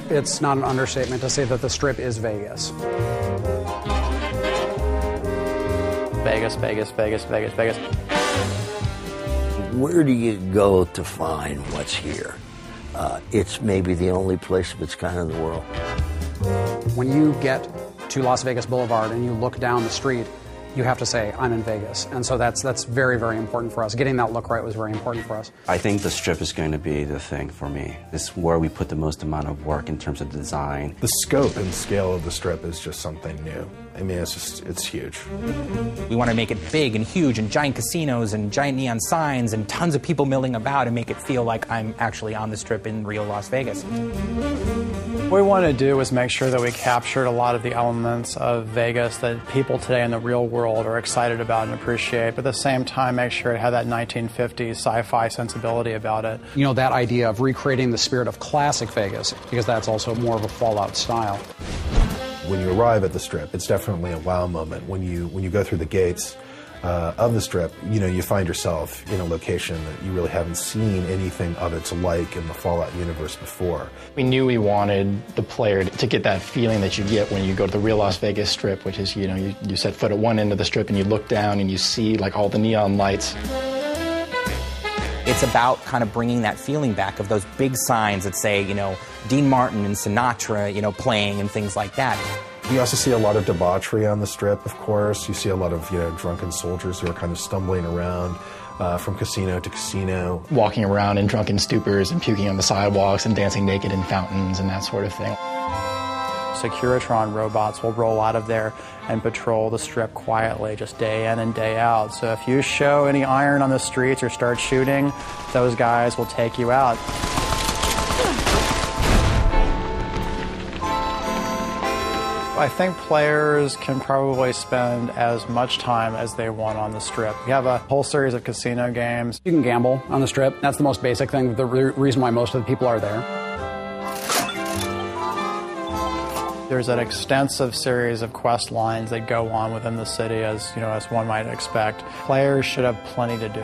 It's not an understatement to say that the Strip is Vegas. Vegas, Vegas, Vegas, Vegas, Vegas. Where do you go to find what's here? It's maybe the only place of its kind in the world. When you get to Las Vegas Boulevard and you look down the street, you have to say, I'm in Vegas. And so that's very, very important for us. Getting that look right was very important for us. I think the Strip is going to be the thing for me. It's where we put the most amount of work in terms of design. The scope and scale of the Strip is just something new. I mean, it's huge. We want to make it big and huge and giant casinos and giant neon signs and tons of people milling about and make it feel like I'm actually on the Strip in real Las Vegas. What we wanted to do was make sure that we captured a lot of the elements of Vegas that people today in the real world are excited about and appreciate, but at the same time make sure it had that 1950s sci-fi sensibility about it. You know, that idea of recreating the spirit of classic Vegas, because that's also more of a Fallout style. When you arrive at the Strip, it's definitely a wow moment. When you go through the gates of the Strip, you know, you find yourself in a location that you really haven't seen anything of its like in the Fallout universe before. We knew we wanted the player to get that feeling that you get when you go to the real Las Vegas Strip, which is, you know, you set foot at one end of the Strip and you look down and you see like all the neon lights. It's about kind of bringing that feeling back of those big signs that say, you know, Dean Martin and Sinatra, you know, playing and things like that. You also see a lot of debauchery on the Strip, of course. You see a lot of, you know, drunken soldiers who are kind of stumbling around from casino to casino. Walking around in drunken stupors and puking on the sidewalks and dancing naked in fountains and that sort of thing. Securitron robots will roll out of there and patrol the Strip quietly, just day in and day out. So if you show any iron on the streets or start shooting, those guys will take you out. I think players can probably spend as much time as they want on the Strip. We have a whole series of casino games. You can gamble on the Strip. That's the most basic thing, the reason why most of the people are there. There's an extensive series of quest lines that go on within the city, as you know, as one might expect. Players should have plenty to do.